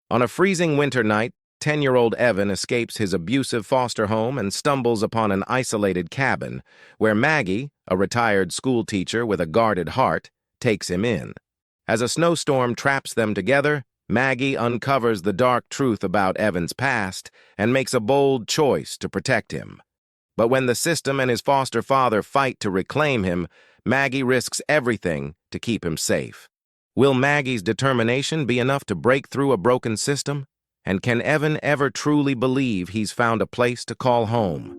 On a freezing winter night, 10-year-old Evan escapes his abusive foster home and stumbles upon an isolated cabin where Maggie, a retired schoolteacher with a guarded heart, takes him in. As a snowstorm traps them together, Maggie uncovers the dark truth about Evan's past and makes a bold choice to protect him. But when the system and his foster father fight to reclaim him, Maggie risks everything to keep him safe. Will Maggie's determination be enough to break through a broken system? And can Evan ever truly believe he's found a place to call home?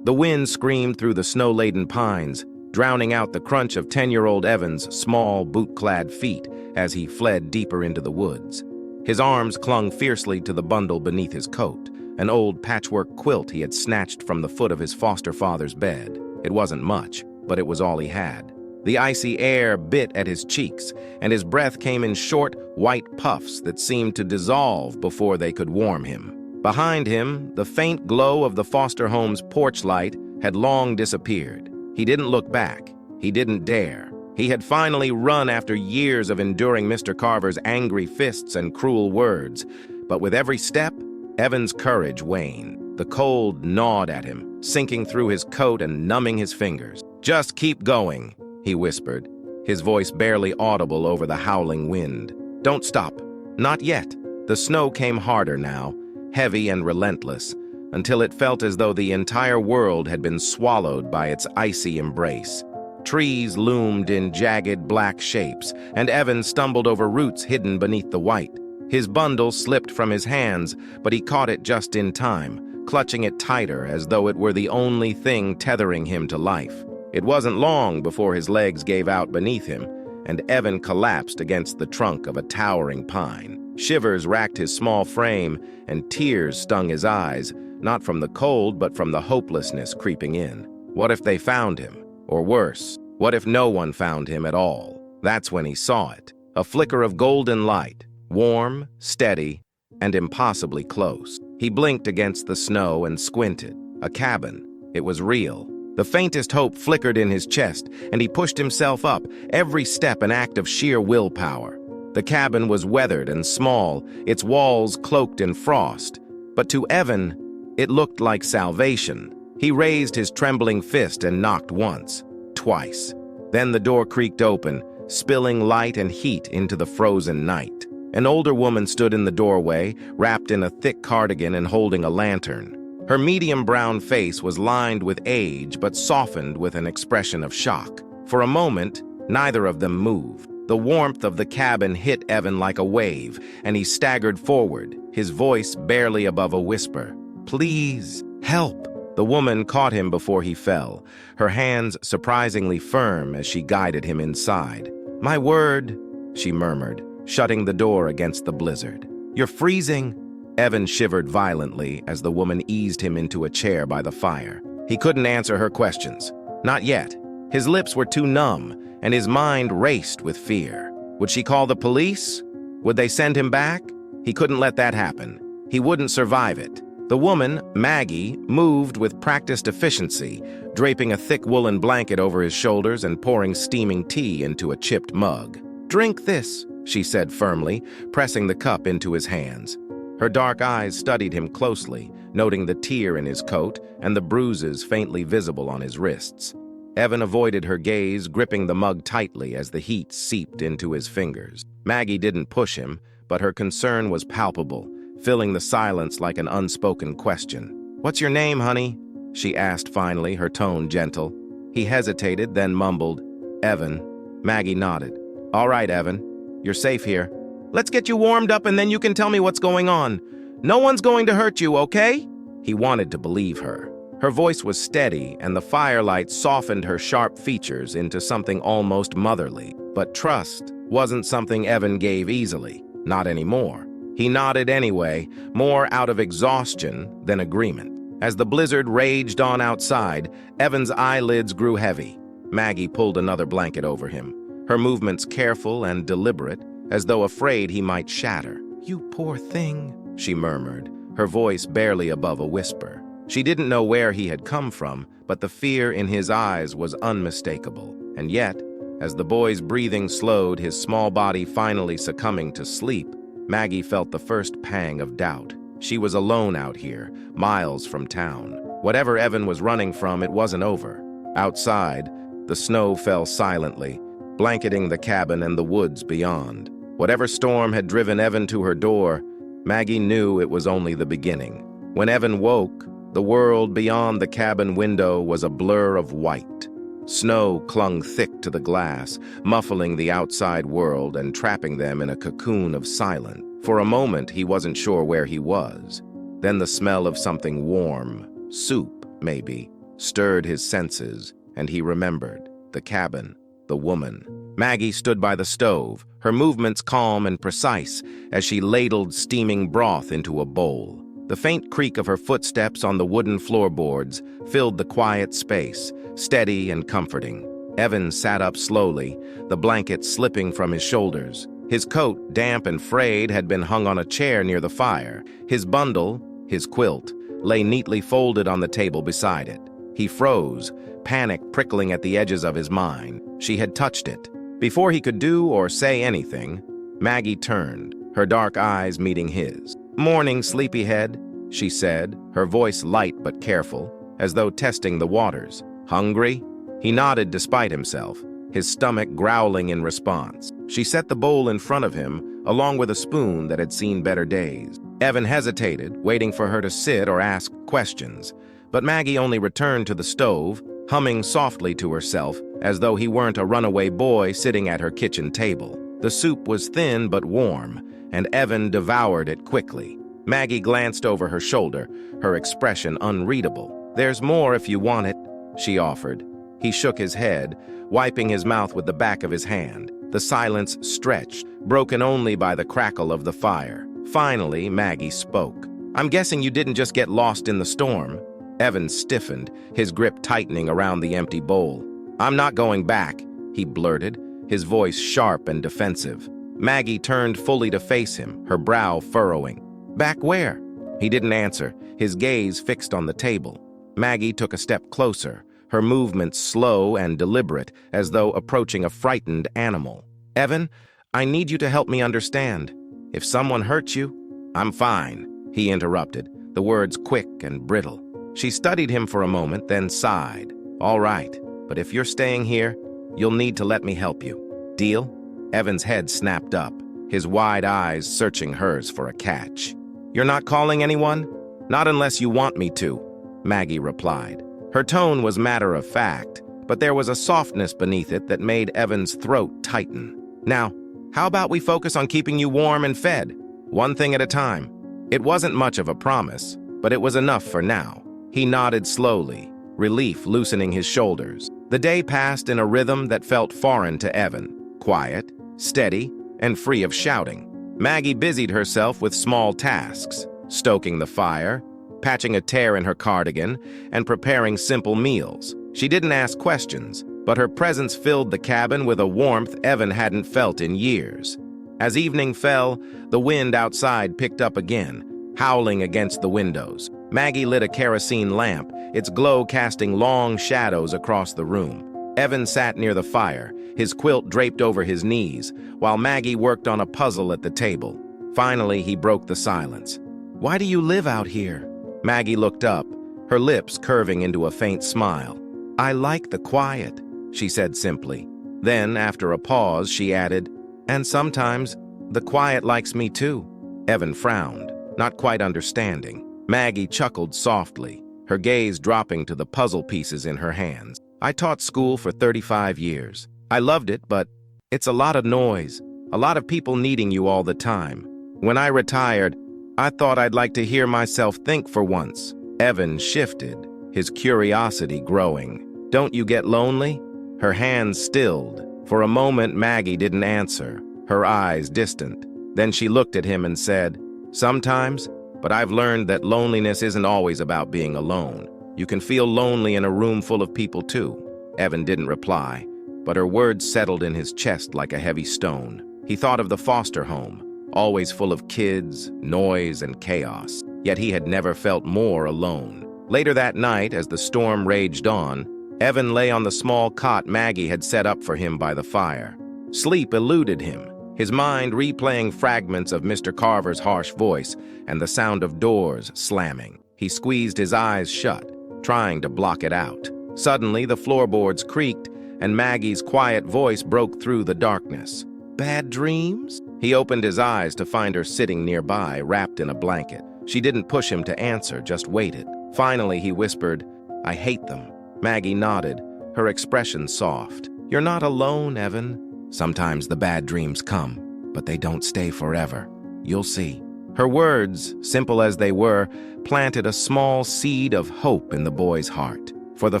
The wind screamed through the snow-laden pines, drowning out the crunch of 10-year-old Evan's small, boot-clad feet as he fled deeper into the woods. His arms clung fiercely to the bundle beneath his coat, an old patchwork quilt he had snatched from the foot of his foster father's bed. It wasn't much, but it was all he had. The icy air bit at his cheeks, and his breath came in short, white puffs that seemed to dissolve before they could warm him. Behind him, the faint glow of the foster home's porch light had long disappeared. He didn't look back. He didn't dare. He had finally run after years of enduring Mr. Carver's angry fists and cruel words. But with every step, Evan's courage waned. The cold gnawed at him, sinking through his coat and numbing his fingers. "Just keep going," he whispered, his voice barely audible over the howling wind. "Don't stop. Not yet." The snow came harder now, heavy and relentless, until it felt as though the entire world had been swallowed by its icy embrace. Trees loomed in jagged black shapes, and Evan stumbled over roots hidden beneath the white. His bundle slipped from his hands, but he caught it just in time, clutching it tighter as though it were the only thing tethering him to life. It wasn't long before his legs gave out beneath him, and Evan collapsed against the trunk of a towering pine. Shivers racked his small frame, and tears stung his eyes, not from the cold but from the hopelessness creeping in. What if they found him? Or worse, what if no one found him at all? That's when he saw it. A flicker of golden light, warm, steady, and impossibly close. He blinked against the snow and squinted. A cabin. It was real. The faintest hope flickered in his chest, and he pushed himself up, every step an act of sheer willpower. The cabin was weathered and small, its walls cloaked in frost. But to Evan, it looked like salvation. He raised his trembling fist and knocked once, twice. Then the door creaked open, spilling light and heat into the frozen night. An older woman stood in the doorway, wrapped in a thick cardigan and holding a lantern. Her medium brown face was lined with age but softened with an expression of shock. For a moment, neither of them moved. The warmth of the cabin hit Evan like a wave, and he staggered forward, his voice barely above a whisper. "Please, help!" The woman caught him before he fell, her hands surprisingly firm as she guided him inside. "My word," she murmured, shutting the door against the blizzard. "You're freezing." Evan shivered violently as the woman eased him into a chair by the fire. He couldn't answer her questions. Not yet. His lips were too numb, and his mind raced with fear. Would she call the police? Would they send him back? He couldn't let that happen. He wouldn't survive it. The woman, Maggie, moved with practiced efficiency, draping a thick woolen blanket over his shoulders and pouring steaming tea into a chipped mug. "Drink this," she said firmly, pressing the cup into his hands. Her dark eyes studied him closely, noting the tear in his coat and the bruises faintly visible on his wrists. Evan avoided her gaze, gripping the mug tightly as the heat seeped into his fingers. Maggie didn't push him, but her concern was palpable, filling the silence like an unspoken question. "What's your name, honey?" she asked finally, her tone gentle. He hesitated, then mumbled, "Evan." Maggie nodded. "All right, Evan. You're safe here. Let's get you warmed up and then you can tell me what's going on. No one's going to hurt you, okay?" He wanted to believe her. Her voice was steady, and the firelight softened her sharp features into something almost motherly. But trust wasn't something Evan gave easily. Not anymore. He nodded anyway, more out of exhaustion than agreement. As the blizzard raged on outside, Evan's eyelids grew heavy. Maggie pulled another blanket over him, her movements careful and deliberate, as though afraid he might shatter. "You poor thing," she murmured, her voice barely above a whisper. She didn't know where he had come from, but the fear in his eyes was unmistakable. And yet, As the boy's breathing slowed, his small body finally succumbing to sleep, Maggie felt the first pang of doubt. She was alone out here, miles from town. Whatever Evan was running from, it wasn't over. Outside, the snow fell silently, blanketing the cabin and the woods beyond. Whatever storm had driven Evan to her door, Maggie knew it was only the beginning. When Evan woke, the world beyond the cabin window was a blur of white. Snow clung thick to the glass, muffling the outside world and trapping them in a cocoon of silence. For a moment, he wasn't sure where he was. Then the smell of something warm, soup, maybe, stirred his senses, and he remembered the cabin, the woman. Maggie stood by the stove, her movements calm and precise as she ladled steaming broth into a bowl. The faint creak of her footsteps on the wooden floorboards filled the quiet space, steady and comforting. Evan sat up slowly, the blanket slipping from his shoulders. His coat, damp and frayed, had been hung on a chair near the fire. His bundle, his quilt, lay neatly folded on the table beside it. He froze, panic prickling at the edges of his mind. She had touched it. Before he could do or say anything, Maggie turned, her dark eyes meeting his. "Morning, sleepyhead," she said, her voice light but careful, as though testing the waters. "Hungry?" He nodded despite himself, his stomach growling in response. She set the bowl in front of him, along with a spoon that had seen better days. Evan hesitated, waiting for her to sit or ask questions, but Maggie only returned to the stove, humming softly to herself, as though he weren't a runaway boy sitting at her kitchen table. The soup was thin but warm, and Evan devoured it quickly. Maggie glanced over her shoulder, her expression unreadable. "There's more if you want it," she offered. He shook his head, wiping his mouth with the back of his hand. The silence stretched, broken only by the crackle of the fire. Finally, Maggie spoke. "I'm guessing you didn't just get lost in the storm." Evan stiffened, his grip tightening around the empty bowl. "I'm not going back," he blurted, his voice sharp and defensive. Maggie turned fully to face him, her brow furrowing. "Back where?" He didn't answer, his gaze fixed on the table. Maggie took a step closer, her movements slow and deliberate, as though approaching a frightened animal. "Evan, I need you to help me understand. If someone hurts you—" "I'm fine," he interrupted, the words quick and brittle. She studied him for a moment, then sighed. "All right, but if you're staying here, you'll need to let me help you. Deal?" Evan's head snapped up, his wide eyes searching hers for a catch. "You're not calling anyone?" "Not unless you want me to," Maggie replied. Her tone was matter-of-fact, but there was a softness beneath it that made Evan's throat tighten. "Now, how about we focus on keeping you warm and fed? One thing at a time." It wasn't much of a promise, but it was enough for now. He nodded slowly, relief loosening his shoulders. The day passed in a rhythm that felt foreign to Evan, quiet, steady, and free of shouting. Maggie busied herself with small tasks, stoking the fire, patching a tear in her cardigan, and preparing simple meals. She didn't ask questions, but her presence filled the cabin with a warmth Evan hadn't felt in years. As evening fell, the wind outside picked up again, howling against the windows. Maggie lit a kerosene lamp, its glow casting long shadows across the room. Evan sat near the fire, his quilt draped over his knees, while Maggie worked on a puzzle at the table. Finally, he broke the silence. "Why do you live out here?" Maggie looked up, her lips curving into a faint smile. "I like the quiet," she said simply. Then, after a pause, she added, "And sometimes, the quiet likes me too." Evan frowned, not quite understanding. Maggie chuckled softly, her gaze dropping to the puzzle pieces in her hands. "I taught school for 35 years. I loved it, but it's a lot of noise, a lot of people needing you all the time. When I retired, I thought I'd like to hear myself think for once." Evan shifted, his curiosity growing. "Don't you get lonely?" Her hands stilled. For a moment, Maggie didn't answer, her eyes distant. Then she looked at him and said, "Sometimes, but I've learned that loneliness isn't always about being alone. You can feel lonely in a room full of people too." Evan didn't reply, but her words settled in his chest like a heavy stone. He thought of the foster home, always full of kids, noise, and chaos. Yet he had never felt more alone. Later that night, as the storm raged on, Evan lay on the small cot Maggie had set up for him by the fire. Sleep eluded him, his mind replaying fragments of Mr. Carver's harsh voice and the sound of doors slamming. He squeezed his eyes shut, trying to block it out. Suddenly, the floorboards creaked, and Maggie's quiet voice broke through the darkness. "Bad dreams?" He opened his eyes to find her sitting nearby, wrapped in a blanket. She didn't push him to answer, just waited. Finally, he whispered, "I hate them." Maggie nodded, her expression soft. "You're not alone, Evan. Sometimes the bad dreams come, but they don't stay forever. You'll see." Her words, simple as they were, planted a small seed of hope in the boy's heart. For the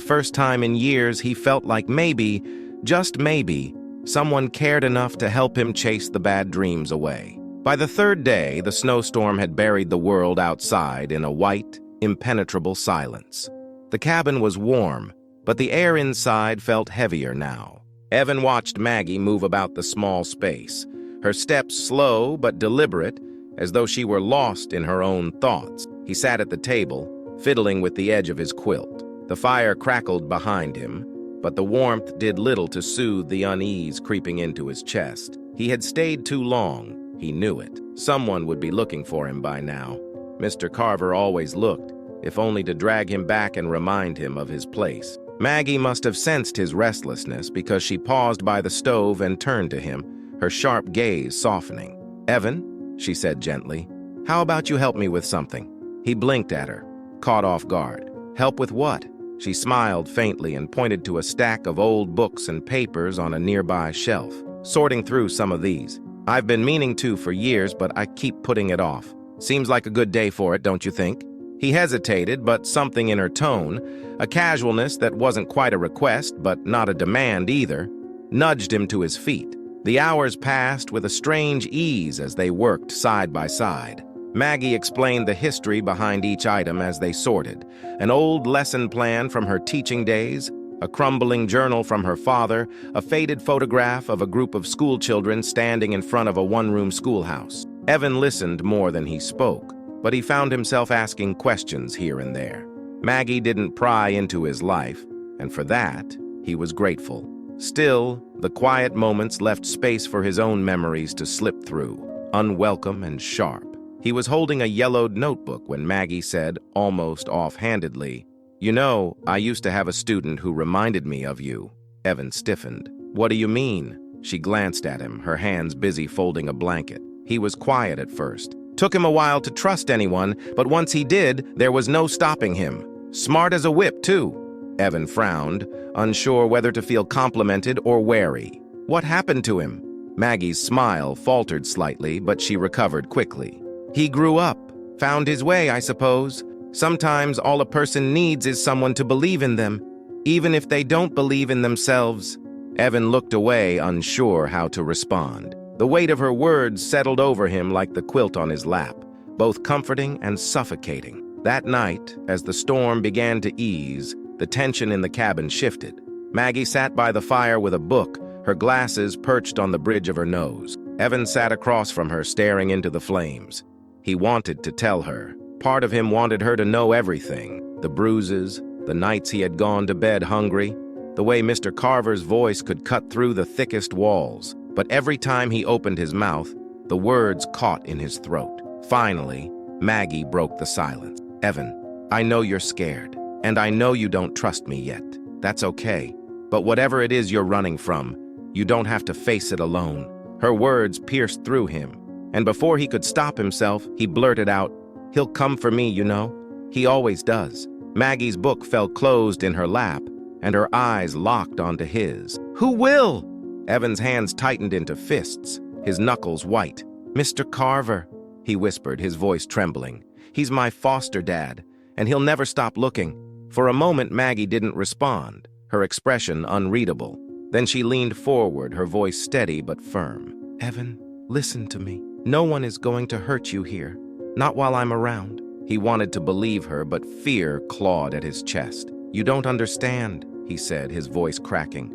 first time in years, he felt like maybe, just maybe, someone cared enough to help him chase the bad dreams away. By the third day, the snowstorm had buried the world outside in a white, impenetrable silence. The cabin was warm, but the air inside felt heavier now. Evan watched Maggie move about the small space, her steps slow but deliberate, as though she were lost in her own thoughts. He sat at the table, fiddling with the edge of his quilt. The fire crackled behind him, but the warmth did little to soothe the unease creeping into his chest. He had stayed too long. He knew it. Someone would be looking for him by now. Mr. Carver always looked, if only to drag him back and remind him of his place. Maggie must have sensed his restlessness because she paused by the stove and turned to him, her sharp gaze softening. "Evan," she said gently, "how about you help me with something?" He blinked at her, caught off guard. "Help with what?" She smiled faintly and pointed to a stack of old books and papers on a nearby shelf. "Sorting through some of these. I've been meaning to for years, but I keep putting it off. Seems like a good day for it, don't you think?" He hesitated, but something in her tone, a casualness that wasn't quite a request, but not a demand either, nudged him to his feet. The hours passed with a strange ease as they worked side by side. Maggie explained the history behind each item as they sorted, an old lesson plan from her teaching days, a crumbling journal from her father, a faded photograph of a group of schoolchildren standing in front of a one-room schoolhouse. Evan listened more than he spoke, but he found himself asking questions here and there. Maggie didn't pry into his life, and for that, he was grateful. Still, the quiet moments left space for his own memories to slip through, unwelcome and sharp. He was holding a yellowed notebook when Maggie said, almost offhandedly, "You know, I used to have a student who reminded me of you." Evan stiffened. "What do you mean?" She glanced at him, her hands busy folding a blanket. He was quiet at first. Took him a while to trust anyone, but once he did, there was no stopping him. Smart as a whip, too. Evan frowned, unsure whether to feel complimented or wary. "What happened to him?" Maggie's smile faltered slightly, but she recovered quickly. "He grew up, found his way, I suppose. Sometimes all a person needs is someone to believe in them, even if they don't believe in themselves." Evan looked away, unsure how to respond. The weight of her words settled over him like the quilt on his lap, both comforting and suffocating. That night, as the storm began to ease, the tension in the cabin shifted. Maggie sat by the fire with a book, her glasses perched on the bridge of her nose. Evan sat across from her, staring into the flames. He wanted to tell her. Part of him wanted her to know everything, the bruises, the nights he had gone to bed hungry, the way Mr. Carver's voice could cut through the thickest walls. But every time he opened his mouth, the words caught in his throat. Finally, Maggie broke the silence. "Evan, I know you're scared, and I know you don't trust me yet. That's okay. But whatever it is you're running from, you don't have to face it alone." Her words pierced through him, and before he could stop himself, he blurted out, "He'll come for me, you know. He always does." Maggie's book fell closed in her lap, and her eyes locked onto his. "Who will?" Evan's hands tightened into fists, his knuckles white. "Mr. Carver," he whispered, his voice trembling. "He's my foster dad, and he'll never stop looking." For a moment, Maggie didn't respond, her expression unreadable. Then she leaned forward, her voice steady but firm. "Evan, listen to me. No one is going to hurt you here. Not while I'm around." He wanted to believe her, but fear clawed at his chest. "You don't understand," he said, his voice cracking.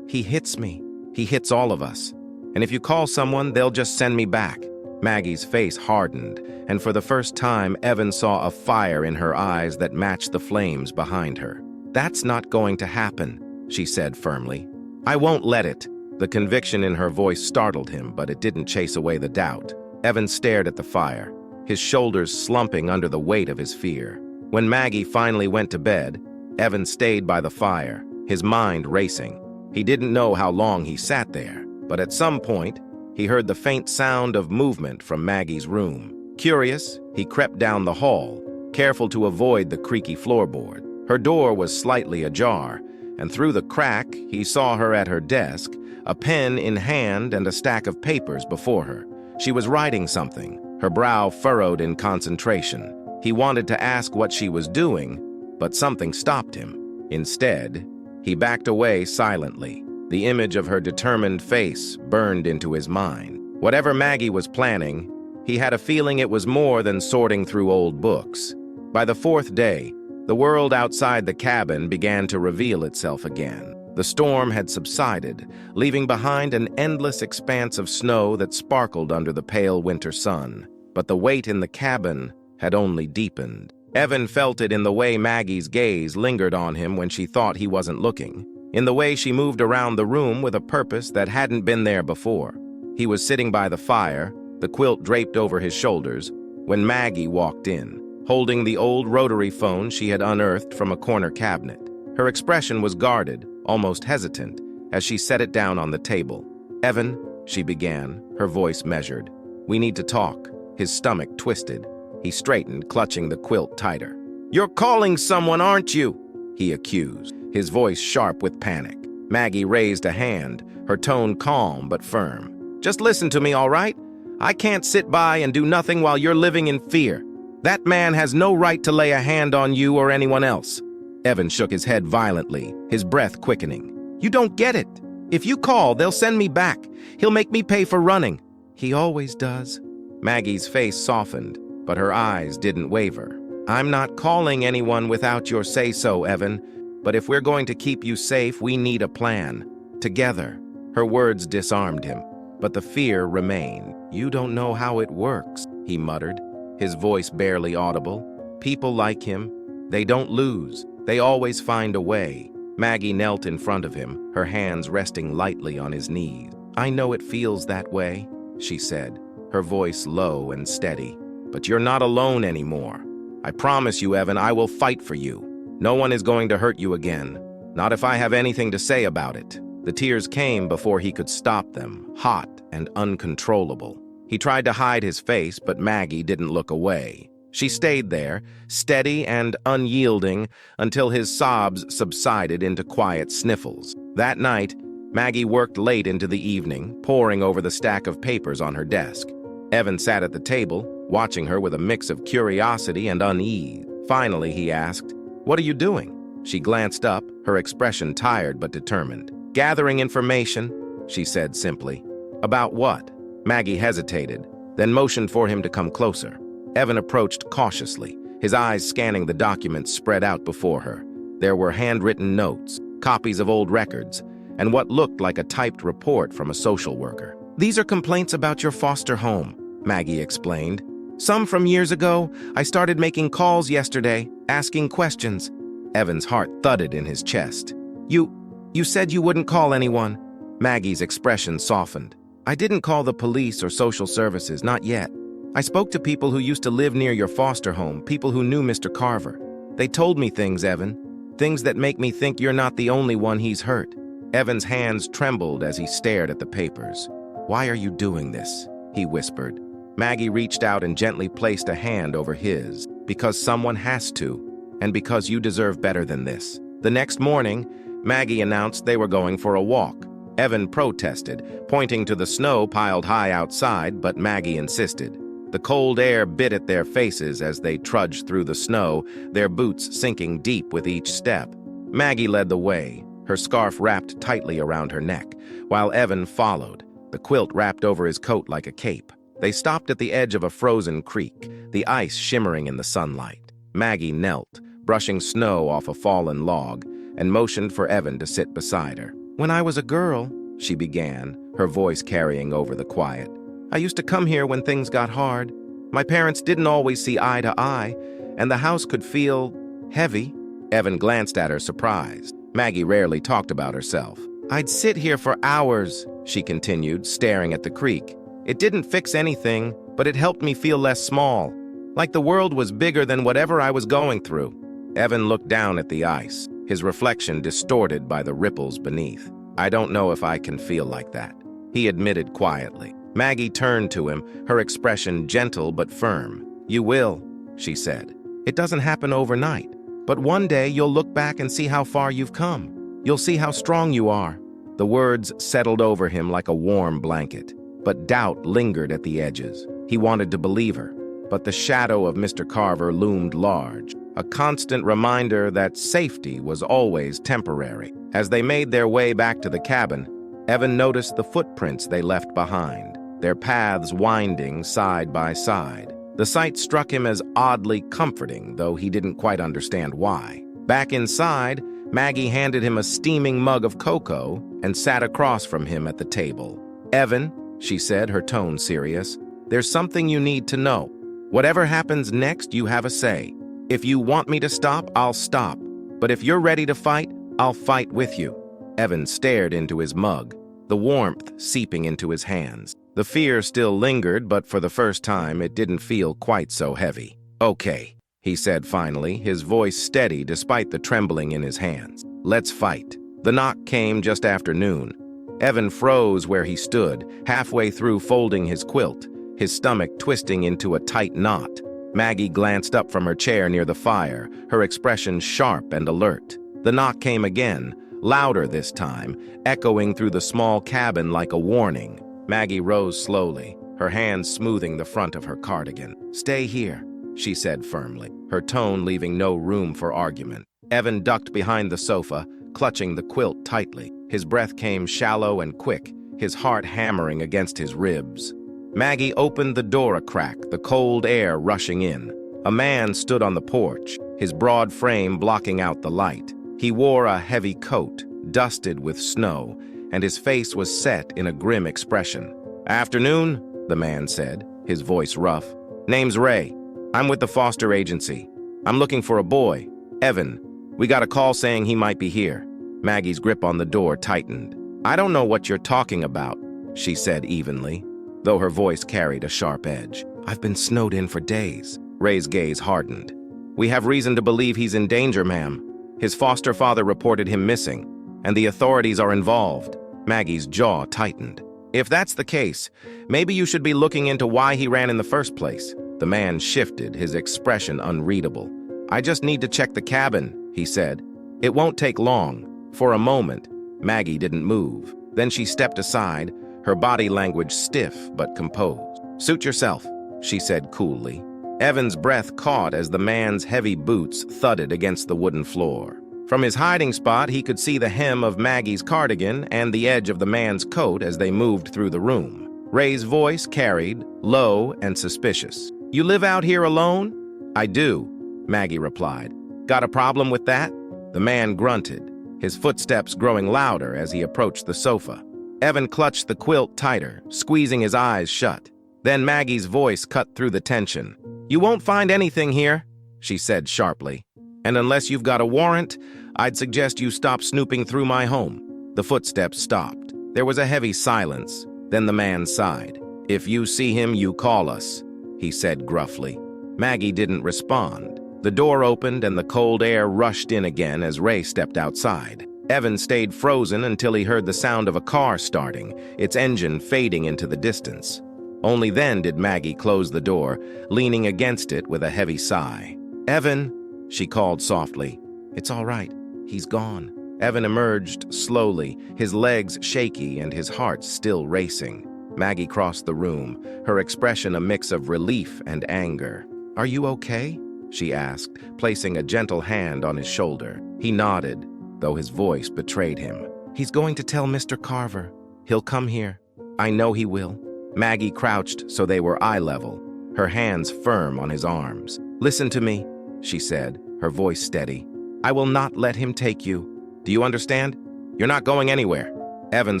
He hits me. He hits all of us. And if you call someone, they'll just send me back." Maggie's face hardened, and for the first time, Evan saw a fire in her eyes that matched the flames behind her. "That's not going to happen," she said firmly. "I won't let it." The conviction in her voice startled him, but it didn't chase away the doubt. Evan stared at the fire, his shoulders slumping under the weight of his fear. When Maggie finally went to bed, Evan stayed by the fire, his mind racing. He didn't know how long he sat there, but at some point, he heard the faint sound of movement from Maggie's room. Curious, he crept down the hall, careful to avoid the creaky floorboard. Her door was slightly ajar, and through the crack, he saw her at her desk, a pen in hand and a stack of papers before her. She was writing something, her brow furrowed in concentration. He wanted to ask what she was doing, but something stopped him. Instead, he backed away silently. The image of her determined face burned into his mind. Whatever Maggie was planning, he had a feeling it was more than sorting through old books. By the fourth day, the world outside the cabin began to reveal itself again. The storm had subsided, leaving behind an endless expanse of snow that sparkled under the pale winter sun. But the weight in the cabin had only deepened. Evan felt it in the way Maggie's gaze lingered on him when she thought he wasn't looking, in the way she moved around the room with a purpose that hadn't been there before. He was sitting by the fire, the quilt draped over his shoulders, when Maggie walked in, holding the old rotary phone she had unearthed from a corner cabinet. Her expression was guarded, almost hesitant, as she set it down on the table. "Evan," she began, her voice measured. "We need to talk." His stomach twisted. He straightened, clutching the quilt tighter. "You're calling someone, aren't you?" he accused, his voice sharp with panic. Maggie raised a hand, her tone calm but firm. "Just listen to me, all right? I can't sit by and do nothing while you're living in fear. That man has no right to lay a hand on you or anyone else." Evan shook his head violently, his breath quickening. "You don't get it. If you call, they'll send me back. He'll make me pay for running." "He always does." Maggie's face softened, but her eyes didn't waver. "I'm not calling anyone without your say-so, Evan, but if we're going to keep you safe, we need a plan. Together." Her words disarmed him, but the fear remained. "You don't know how it works," he muttered, his voice barely audible. "People like him, they don't lose. They always find a way." Maggie knelt in front of him, her hands resting lightly on his knees. "I know it feels that way," she said, her voice low and steady. "But you're not alone anymore. I promise you, Evan, I will fight for you. No one is going to hurt you again. Not if I have anything to say about it." The tears came before he could stop them, hot and uncontrollable. He tried to hide his face, but Maggie didn't look away. She stayed there, steady and unyielding, until his sobs subsided into quiet sniffles. That night, Maggie worked late into the evening, poring over the stack of papers on her desk. Evan sat at the table, watching her with a mix of curiosity and unease. Finally, he asked, "What are you doing?" She glanced up, her expression tired but determined. "Gathering information," she said simply. "About what?" Maggie hesitated, then motioned for him to come closer. Evan approached cautiously, his eyes scanning the documents spread out before her. There were handwritten notes, copies of old records, and what looked like a typed report from a social worker. "These are complaints about your foster home," Maggie explained. "Some from years ago. I started making calls yesterday, asking questions." Evan's heart thudded in his chest. You said you wouldn't call anyone." Maggie's expression softened. "I didn't call the police or social services, not yet. I spoke to people who used to live near your foster home, people who knew Mr. Carver. They told me things, Evan, things that make me think you're not the only one he's hurt." Evan's hands trembled as he stared at the papers. "Why are you doing this?" he whispered. Maggie reached out and gently placed a hand over his. "Because someone has to, and because you deserve better than this." The next morning, Maggie announced they were going for a walk. Evan protested, pointing to the snow piled high outside, but Maggie insisted. The cold air bit at their faces as they trudged through the snow, their boots sinking deep with each step. Maggie led the way, her scarf wrapped tightly around her neck, while Evan followed, the quilt wrapped over his coat like a cape. They stopped at the edge of a frozen creek, the ice shimmering in the sunlight. Maggie knelt, brushing snow off a fallen log, and motioned for Evan to sit beside her. "When I was a girl," she began, her voice carrying over the quiet, "I used to come here when things got hard. My parents didn't always see eye to eye, and the house could feel heavy." Evan glanced at her, surprised. Maggie rarely talked about herself. "I'd sit here for hours," she continued, staring at the creek. "It didn't fix anything, but it helped me feel less small, like the world was bigger than whatever I was going through." Evan looked down at the ice, his reflection distorted by the ripples beneath. "I don't know if I can feel like that," he admitted quietly. Maggie turned to him, her expression gentle but firm. "You will," she said. "It doesn't happen overnight, but one day you'll look back and see how far you've come. You'll see how strong you are." The words settled over him like a warm blanket, but doubt lingered at the edges. He wanted to believe her, but the shadow of Mr. Carver loomed large, a constant reminder that safety was always temporary. As they made their way back to the cabin, Evan noticed the footprints they left behind, their paths winding side by side. The sight struck him as oddly comforting, though he didn't quite understand why. Back inside, Maggie handed him a steaming mug of cocoa and sat across from him at the table. "Evan," she said, her tone serious, "there's something you need to know. Whatever happens next, you have a say. If you want me to stop, I'll stop. But if you're ready to fight, I'll fight with you." Evan stared into his mug, the warmth seeping into his hands. The fear still lingered, but for the first time, it didn't feel quite so heavy. "Okay," he said finally, his voice steady despite the trembling in his hands. "Let's fight." The knock came just after noon. Evan froze where he stood, halfway through folding his quilt, his stomach twisting into a tight knot. Maggie glanced up from her chair near the fire, her expression sharp and alert. The knock came again, louder this time, echoing through the small cabin like a warning. Maggie rose slowly, her hands smoothing the front of her cardigan. "Stay here," she said firmly, her tone leaving no room for argument. Evan ducked behind the sofa, clutching the quilt tightly. His breath came shallow and quick, his heart hammering against his ribs. Maggie opened the door a crack, the cold air rushing in. A man stood on the porch, his broad frame blocking out the light. He wore a heavy coat, dusted with snow, and his face was set in a grim expression. "Afternoon," the man said, his voice rough. "Name's Ray. I'm with the foster agency. I'm looking for a boy, Evan. We got a call saying he might be here." Maggie's grip on the door tightened. "I don't know what you're talking about," she said evenly, though her voice carried a sharp edge. "I've been snowed in for days." Ray's gaze hardened. "We have reason to believe he's in danger, ma'am. His foster father reported him missing, and the authorities are involved." Maggie's jaw tightened. "If that's the case, maybe you should be looking into why he ran in the first place." The man shifted, his expression unreadable. "I just need to check the cabin," he said. "It won't take long." For a moment, Maggie didn't move. Then she stepped aside, her body language stiff but composed. "Suit yourself," she said coolly. Evan's breath caught as the man's heavy boots thudded against the wooden floor. From his hiding spot, he could see the hem of Maggie's cardigan and the edge of the man's coat as they moved through the room. Ray's voice carried, low and suspicious. "You live out here alone?" "I do," Maggie replied. "Got a problem with that?" The man grunted, his footsteps growing louder as he approached the sofa. Evan clutched the quilt tighter, squeezing his eyes shut. Then Maggie's voice cut through the tension. "You won't find anything here," she said sharply. "And unless you've got a warrant, I'd suggest you stop snooping through my home." The footsteps stopped. There was a heavy silence. Then the man sighed. "If you see him, you call us," he said gruffly. Maggie didn't respond. The door opened and the cold air rushed in again as Ray stepped outside. Evan stayed frozen until he heard the sound of a car starting, its engine fading into the distance. Only then did Maggie close the door, leaning against it with a heavy sigh. "Evan," she called softly. "It's all right. He's gone." Evan emerged slowly, his legs shaky and his heart still racing. Maggie crossed the room, her expression a mix of relief and anger. "Are you okay?" she asked, placing a gentle hand on his shoulder. He nodded, though his voice betrayed him. "He's going to tell Mr. Carver. He'll come here. I know he will." Maggie crouched so they were eye level, her hands firm on his arms. "Listen to me," she said, her voice steady. "I will not let him take you. Do you understand? You're not going anywhere." Evan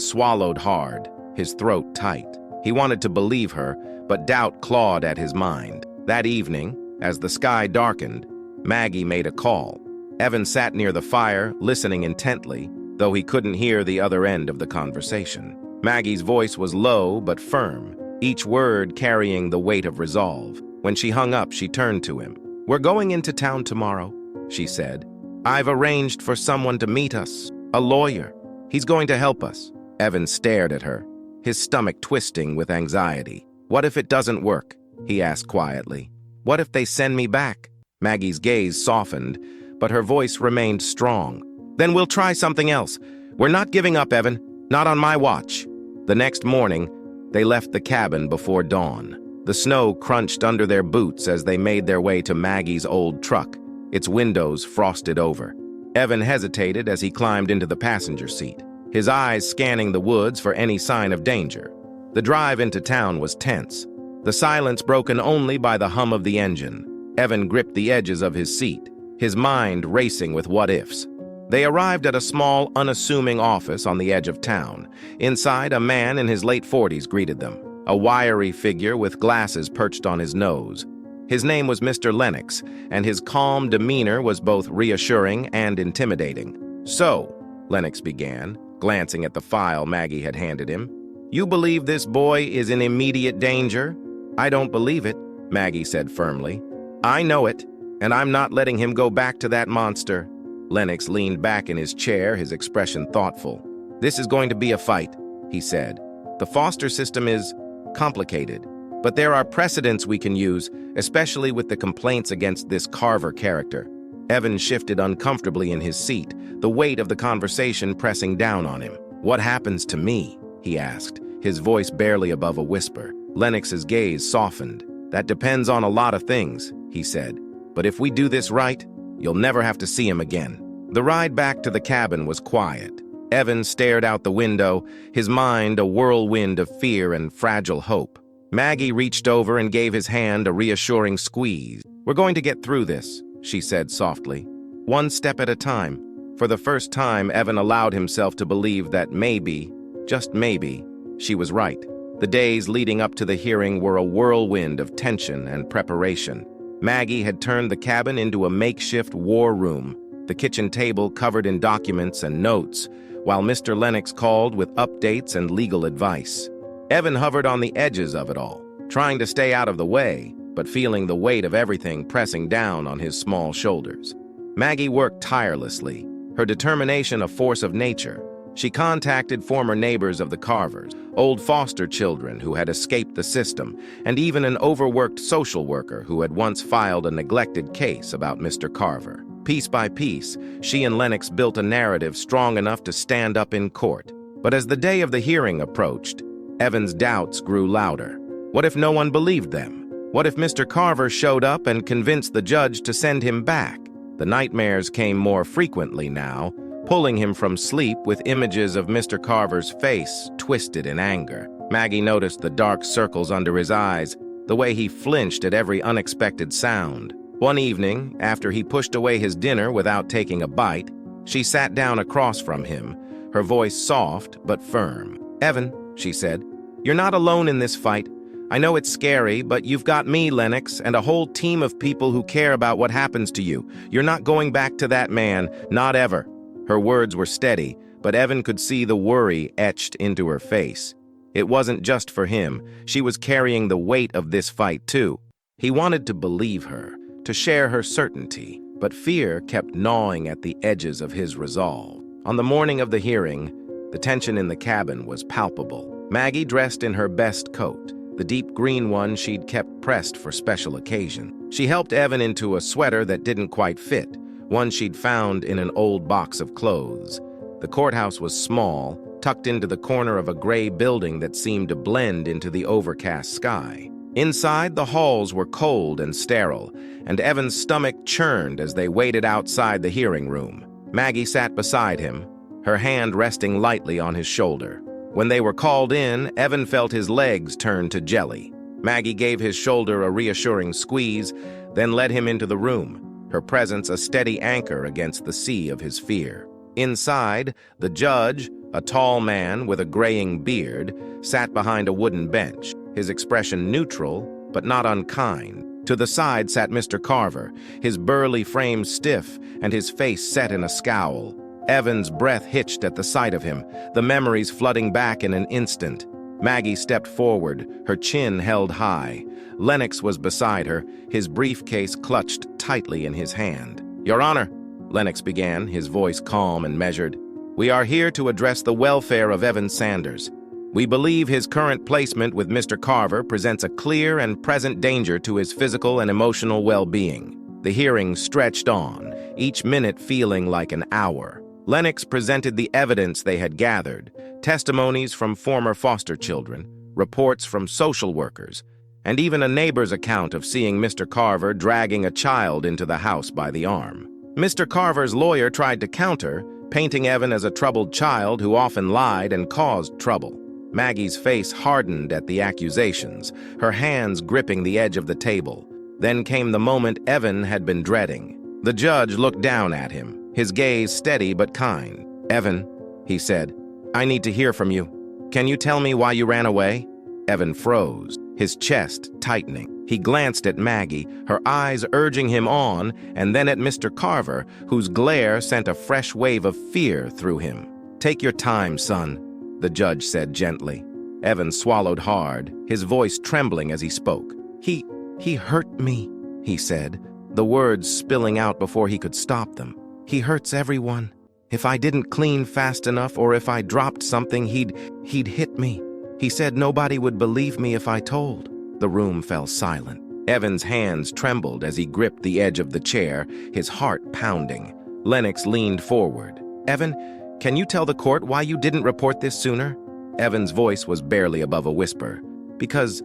swallowed hard, his throat tight. He wanted to believe her, but doubt clawed at his mind. That evening, as the sky darkened, Maggie made a call. Evan sat near the fire, listening intently, though he couldn't hear the other end of the conversation. Maggie's voice was low but firm, each word carrying the weight of resolve. When she hung up, she turned to him. "We're going into town tomorrow," she said. "I've arranged for someone to meet us, a lawyer. He's going to help us." Evan stared at her, his stomach twisting with anxiety. "What if it doesn't work?" he asked quietly. "What if they send me back?" Maggie's gaze softened, but her voice remained strong. "Then we'll try something else. We're not giving up, Evan. Not on my watch." The next morning, they left the cabin before dawn. The snow crunched under their boots as they made their way to Maggie's old truck, its windows frosted over. Evan hesitated as he climbed into the passenger seat, his eyes scanning the woods for any sign of danger. The drive into town was tense, the silence broken only by the hum of the engine. Evan gripped the edges of his seat, his mind racing with what-ifs. They arrived at a small, unassuming office on the edge of town. Inside, a man in his late 40s greeted them, a wiry figure with glasses perched on his nose. His name was Mr. Lennox, and his calm demeanor was both reassuring and intimidating. "So," Lennox began, glancing at the file Maggie had handed him, "you believe this boy is in immediate danger?" "I don't believe it," Maggie said firmly. "I know it, and I'm not letting him go back to that monster." Lennox leaned back in his chair, his expression thoughtful. "This is going to be a fight," he said. "The foster system is complicated, but there are precedents we can use, especially with the complaints against this Carver character." Evan shifted uncomfortably in his seat, the weight of the conversation pressing down on him. "What happens to me?" he asked, his voice barely above a whisper. Lennox's gaze softened. "That depends on a lot of things," he said. "But if we do this right, you'll never have to see him again." The ride back to the cabin was quiet. Evan stared out the window, his mind a whirlwind of fear and fragile hope. Maggie reached over and gave his hand a reassuring squeeze. "We're going to get through this," she said softly. "One step at a time." For the first time, Evan allowed himself to believe that maybe, just maybe, she was right. The days leading up to the hearing were a whirlwind of tension and preparation. Maggie had turned the cabin into a makeshift war room, the kitchen table covered in documents and notes, while Mr. Lennox called with updates and legal advice. Evan hovered on the edges of it all, trying to stay out of the way, but feeling the weight of everything pressing down on his small shoulders. Maggie worked tirelessly, her determination a force of nature. She contacted former neighbors of the Carvers, old foster children who had escaped the system, and even an overworked social worker who had once filed a neglected case about Mr. Carver. Piece by piece, she and Lennox built a narrative strong enough to stand up in court. But as the day of the hearing approached, Evan's doubts grew louder. What if no one believed them? What if Mr. Carver showed up and convinced the judge to send him back? The nightmares came more frequently now, pulling him from sleep with images of Mr. Carver's face twisted in anger. Maggie noticed the dark circles under his eyes, the way he flinched at every unexpected sound. One evening, after he pushed away his dinner without taking a bite, she sat down across from him, her voice soft but firm. "Evan," she said, "you're not alone in this fight. I know it's scary, but you've got me, Lennox, and a whole team of people who care about what happens to you. You're not going back to that man, not ever." Her words were steady, but Evan could see the worry etched into her face. It wasn't just for him. She was carrying the weight of this fight, too. He wanted to believe her, to share her certainty, but fear kept gnawing at the edges of his resolve. On the morning of the hearing, the tension in the cabin was palpable. Maggie dressed in her best coat, the deep green one she'd kept pressed for special occasion. She helped Evan into a sweater that didn't quite fit, one she'd found in an old box of clothes. The courthouse was small, tucked into the corner of a gray building that seemed to blend into the overcast sky. Inside, the halls were cold and sterile, and Evan's stomach churned as they waited outside the hearing room. Maggie sat beside him, her hand resting lightly on his shoulder. When they were called in, Evan felt his legs turn to jelly. Maggie gave his shoulder a reassuring squeeze, then led him into the room, her presence a steady anchor against the sea of his fear. Inside, the judge, a tall man with a graying beard, sat behind a wooden bench, his expression neutral but not unkind. To the side sat Mr. Carver, his burly frame stiff and his face set in a scowl. Evan's breath hitched at the sight of him, the memories flooding back in an instant. Maggie stepped forward, her chin held high. Lennox was beside her, his briefcase clutched tightly in his hand. "Your Honor," Lennox began, his voice calm and measured, "we are here to address the welfare of Evan Sanders. We believe his current placement with Mr. Carver presents a clear and present danger to his physical and emotional well-being." The hearing stretched on, each minute feeling like an hour. Lennox presented the evidence they had gathered, testimonies from former foster children, reports from social workers, and even a neighbor's account of seeing Mr. Carver dragging a child into the house by the arm. Mr. Carver's lawyer tried to counter, painting Evan as a troubled child who often lied and caused trouble. Maggie's face hardened at the accusations, her hands gripping the edge of the table. Then came the moment Evan had been dreading. The judge looked down at him, his gaze steady but kind. "Evan," he said, "I need to hear from you. Can you tell me why you ran away?" Evan froze, his chest tightening. He glanced at Maggie, her eyes urging him on, and then at Mr. Carver, whose glare sent a fresh wave of fear through him. "Take your time, son," the judge said gently. Evan swallowed hard, his voice trembling as he spoke. He hurt me," he said, the words spilling out before he could stop them. "He hurts everyone. If I didn't clean fast enough or if I dropped something, he'd hit me. He said nobody would believe me if I told." The room fell silent. Evan's hands trembled as he gripped the edge of the chair, his heart pounding. Lennox leaned forward. "Evan, can you tell the court why you didn't report this sooner?" Evan's voice was barely above a whisper. Because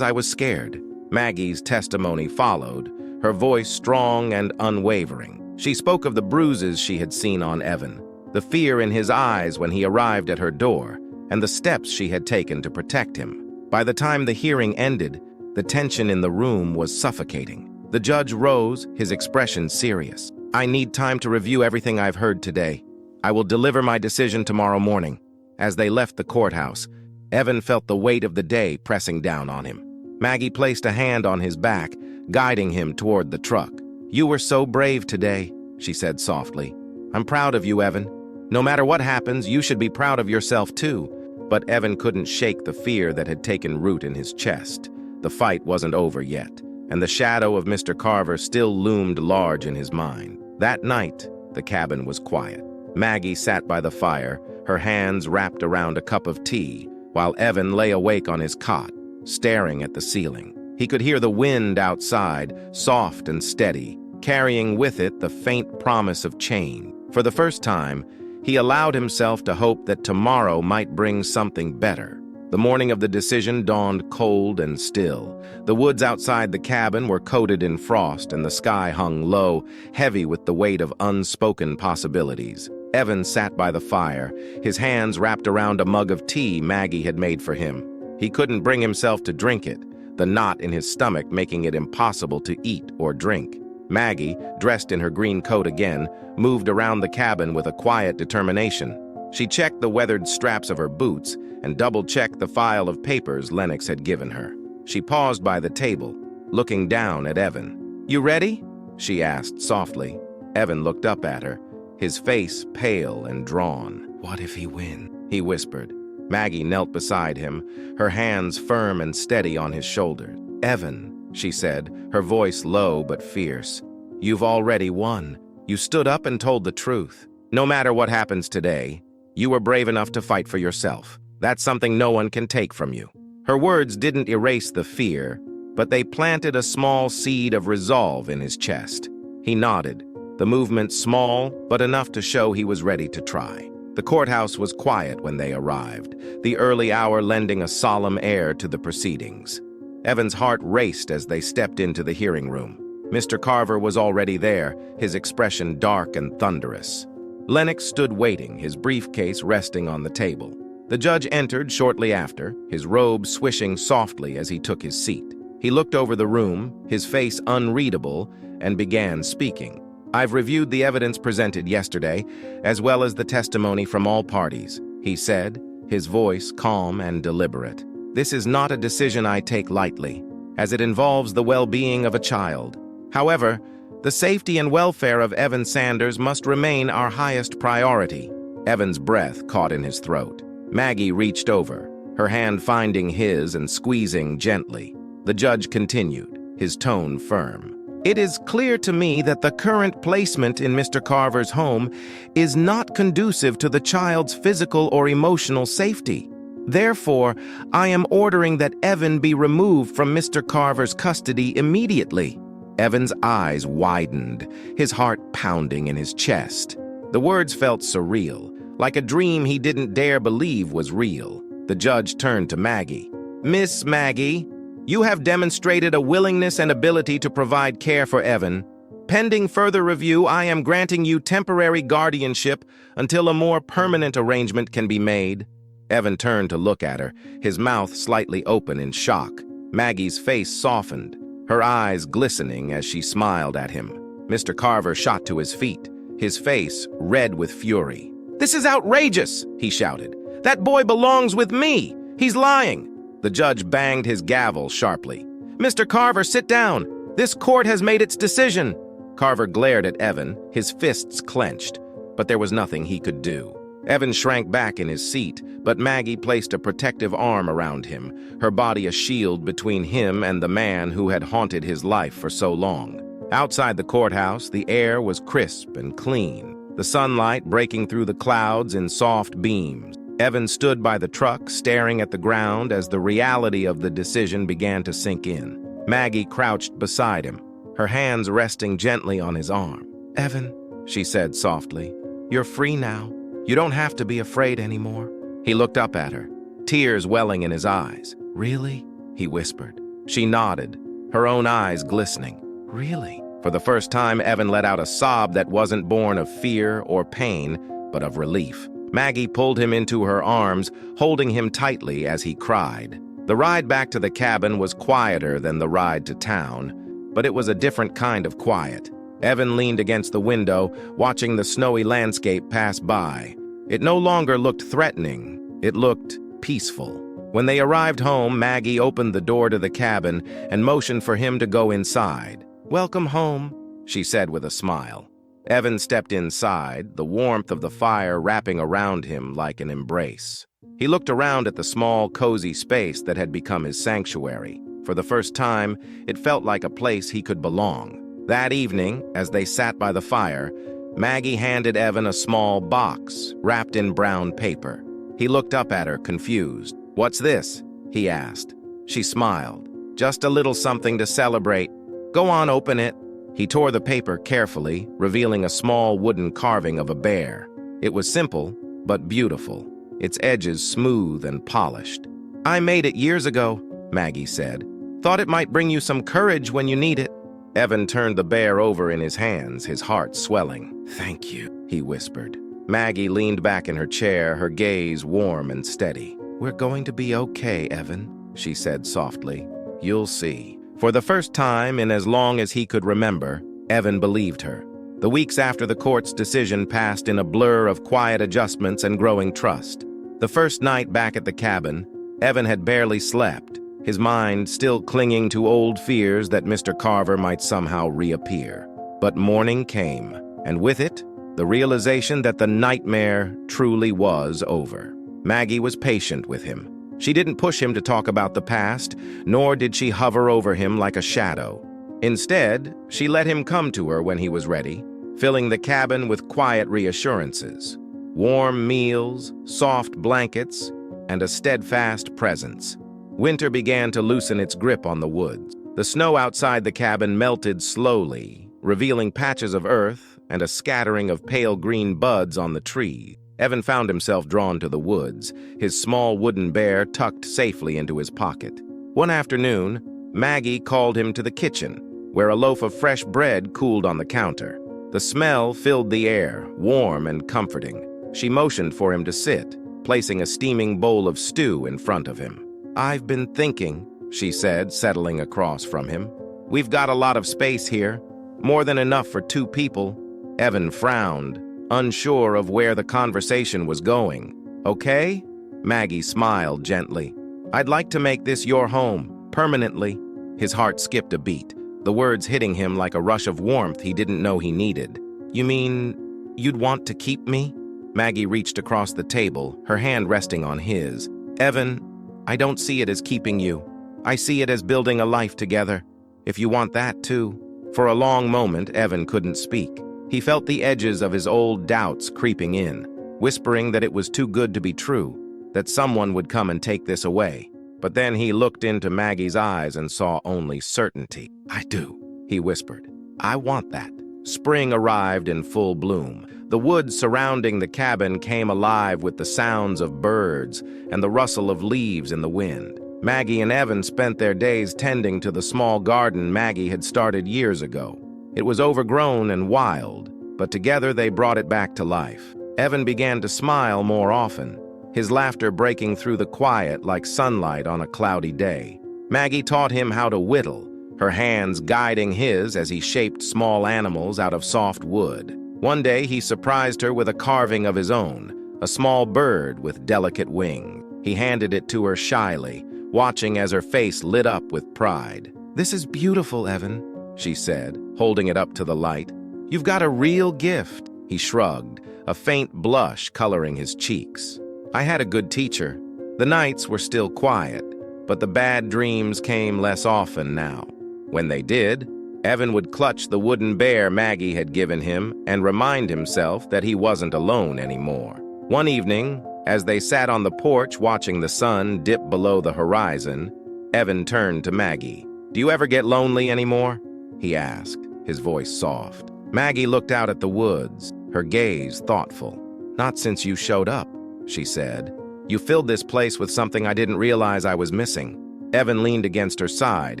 I was scared." Maggie's testimony followed, her voice strong and unwavering. She spoke of the bruises she had seen on Evan, the fear in his eyes when he arrived at her door, and the steps she had taken to protect him. By the time the hearing ended, the tension in the room was suffocating. The judge rose, his expression serious. "I need time to review everything I've heard today. I will deliver my decision tomorrow morning." As they left the courthouse, Evan felt the weight of the day pressing down on him. Maggie placed a hand on his back, guiding him toward the truck. "You were so brave today," she said softly. "I'm proud of you, Evan. No matter what happens, you should be proud of yourself too." But Evan couldn't shake the fear that had taken root in his chest. The fight wasn't over yet, and the shadow of Mr. Carver still loomed large in his mind. That night, the cabin was quiet. Maggie sat by the fire, her hands wrapped around a cup of tea, while Evan lay awake on his cot, staring at the ceiling. He could hear the wind outside, soft and steady, carrying with it the faint promise of change. For the first time, he allowed himself to hope that tomorrow might bring something better. The morning of the decision dawned cold and still. The woods outside the cabin were coated in frost, and the sky hung low, heavy with the weight of unspoken possibilities. Evan sat by the fire, his hands wrapped around a mug of tea Maggie had made for him. He couldn't bring himself to drink it, the knot in his stomach making it impossible to eat or drink. Maggie, dressed in her green coat again, moved around the cabin with a quiet determination. She checked the weathered straps of her boots and double-checked the file of papers Lennox had given her. She paused by the table, looking down at Evan. "You ready?" she asked softly. Evan looked up at her, his face pale and drawn. "What if he wins?" he whispered. Maggie knelt beside him, her hands firm and steady on his shoulder. "Evan," she said, her voice low but fierce, "you've already won. You stood up and told the truth. No matter what happens today, you were brave enough to fight for yourself. That's something no one can take from you." Her words didn't erase the fear, but they planted a small seed of resolve in his chest. He nodded, the movement small but enough to show he was ready to try. The courthouse was quiet when they arrived, the early hour lending a solemn air to the proceedings. Evan's heart raced as they stepped into the hearing room. Mr. Carver was already there, his expression dark and thunderous. Lennox stood waiting, his briefcase resting on the table. The judge entered shortly after, his robe swishing softly as he took his seat. He looked over the room, his face unreadable, and began speaking. "I've reviewed the evidence presented yesterday, as well as the testimony from all parties," he said, his voice calm and deliberate. "This is not a decision I take lightly, as it involves the well-being of a child. However, the safety and welfare of Evan Sanders must remain our highest priority. Evan's breath caught in his throat. Maggie reached over, her hand finding his and squeezing gently. The judge continued, his tone firm. It is clear to me that the current placement in Mr. Carver's home is not conducive to the child's physical or emotional safety. Therefore, I am ordering that Evan be removed from Mr. Carver's custody immediately. Evan's eyes widened, his heart pounding in his chest. The words felt surreal, like a dream he didn't dare believe was real. The judge turned to Maggie. Miss Maggie, you have demonstrated a willingness and ability to provide care for Evan. Pending further review, I am granting you temporary guardianship until a more permanent arrangement can be made. Evan turned to look at her, his mouth slightly open in shock. Maggie's face softened, her eyes glistening as she smiled at him. Mr. Carver shot to his feet, his face red with fury. This is outrageous, he shouted. That boy belongs with me. He's lying. The judge banged his gavel sharply. Mr. Carver, sit down. This court has made its decision. Carver glared at Evan, his fists clenched, but there was nothing he could do. Evan shrank back in his seat, but Maggie placed a protective arm around him, her body a shield between him and the man who had haunted his life for so long. Outside the courthouse, the air was crisp and clean, the sunlight breaking through the clouds in soft beams. Evan stood by the truck, staring at the ground as the reality of the decision began to sink in. Maggie crouched beside him, her hands resting gently on his arm. Evan, she said softly, you're free now. You don't have to be afraid anymore. He looked up at her, tears welling in his eyes. Really? He whispered. She nodded, her own eyes glistening. Really? For the first time, Evan let out a sob that wasn't born of fear or pain, but of relief. Maggie pulled him into her arms, holding him tightly as he cried. The ride back to the cabin was quieter than the ride to town, but it was a different kind of quiet. Evan leaned against the window, watching the snowy landscape pass by. It no longer looked threatening. It looked peaceful. When they arrived home, Maggie opened the door to the cabin and motioned for him to go inside. Welcome home, she said with a smile. Evan stepped inside, the warmth of the fire wrapping around him like an embrace. He looked around at the small, cozy space that had become his sanctuary. For the first time, it felt like a place he could belong. That evening, as they sat by the fire, Maggie handed Evan a small box wrapped in brown paper. He looked up at her, confused. What's this? He asked. She smiled. Just a little something to celebrate. Go on, open it. He tore the paper carefully, revealing a small wooden carving of a bear. It was simple, but beautiful, its edges smooth and polished. I made it years ago, Maggie said. Thought it might bring you some courage when you need it. Evan turned the bear over in his hands, his heart swelling. Thank you, he whispered. Maggie leaned back in her chair, her gaze warm and steady. We're going to be okay, Evan, she said softly. You'll see. For the first time in as long as he could remember, Evan believed her. The weeks after the court's decision passed in a blur of quiet adjustments and growing trust. The first night back at the cabin, Evan had barely slept, his mind still clinging to old fears that Mr. Carver might somehow reappear. But morning came, and with it, the realization that the nightmare truly was over. Maggie was patient with him. She didn't push him to talk about the past, nor did she hover over him like a shadow. Instead, she let him come to her when he was ready, filling the cabin with quiet reassurances. Warm meals, soft blankets, and a steadfast presence. Winter began to loosen its grip on the woods. The snow outside the cabin melted slowly, revealing patches of earth and a scattering of pale green buds on the trees. Evan found himself drawn to the woods, his small wooden bear tucked safely into his pocket. One afternoon, Maggie called him to the kitchen, where a loaf of fresh bread cooled on the counter. The smell filled the air, warm and comforting. She motioned for him to sit, placing a steaming bowl of stew in front of him. I've been thinking, she said, settling across from him. We've got a lot of space here, more than enough for 2 people. Evan frowned, unsure of where the conversation was going. Okay? Maggie smiled gently. I'd like to make this your home, permanently. His heart skipped a beat, the words hitting him like a rush of warmth he didn't know he needed. "You mean you'd want to keep me?" Maggie reached across the table, her hand resting on his. "Evan, I don't see it as keeping you. I see it as building a life together. If you want that too." For a long moment, Evan couldn't speak. He felt the edges of his old doubts creeping in, whispering that it was too good to be true, that someone would come and take this away. But then he looked into Maggie's eyes and saw only certainty. "I do," he whispered. "I want that." Spring arrived in full bloom. The woods surrounding the cabin came alive with the sounds of birds and the rustle of leaves in the wind. Maggie and Evan spent their days tending to the small garden Maggie had started years ago. It was overgrown and wild, but together they brought it back to life. Evan began to smile more often, his laughter breaking through the quiet like sunlight on a cloudy day. Maggie taught him how to whittle, her hands guiding his as he shaped small animals out of soft wood. One day he surprised her with a carving of his own, a small bird with delicate wings. He handed it to her shyly, watching as her face lit up with pride. "This is beautiful, Evan," she said, holding it up to the light. "You've got a real gift." He shrugged, a faint blush coloring his cheeks. "I had a good teacher. The nights were still quiet, but the bad dreams came less often now. When they did, Evan would clutch the wooden bear Maggie had given him and remind himself that he wasn't alone anymore. One evening, as they sat on the porch watching the sun dip below the horizon, Evan turned to Maggie. "Do you ever get lonely anymore?" he asked, his voice soft. Maggie looked out at the woods, her gaze thoughtful. "Not since you showed up," she said. "You filled this place with something I didn't realize I was missing." Evan leaned against her side,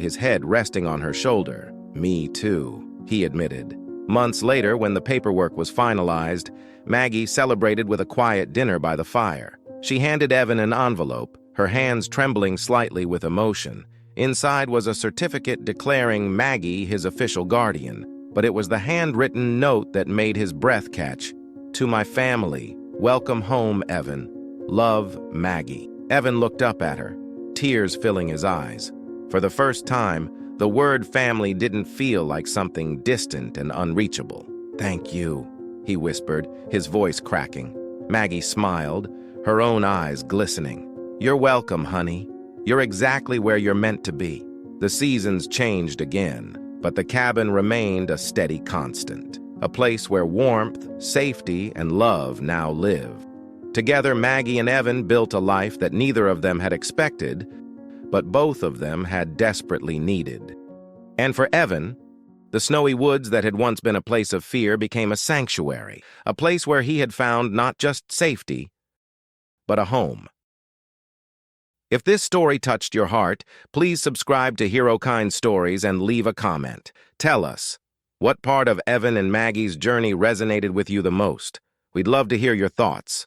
his head resting on her shoulder. "Me too," he admitted. Months later, when the paperwork was finalized, Maggie celebrated with a quiet dinner by the fire. She handed Evan an envelope, her hands trembling slightly with emotion. Inside was a certificate declaring Maggie his official guardian, but it was the handwritten note that made his breath catch. "To my family, welcome home, Evan. Love, Maggie." Evan looked up at her, tears filling his eyes. For the first time, the word family didn't feel like something distant and unreachable. "Thank you," he whispered, his voice cracking. Maggie smiled, her own eyes glistening. "You're welcome, honey. You're exactly where you're meant to be." The seasons changed again, but the cabin remained a steady constant, a place where warmth, safety, and love now live. Together, Maggie and Evan built a life that neither of them had expected, but both of them had desperately needed. And for Evan, the snowy woods that had once been a place of fear became a sanctuary, a place where he had found not just safety, but a home. If this story touched your heart, please subscribe to HeroKind Stories and leave a comment. Tell us, what part of Evan and Maggie's journey resonated with you the most? We'd love to hear your thoughts.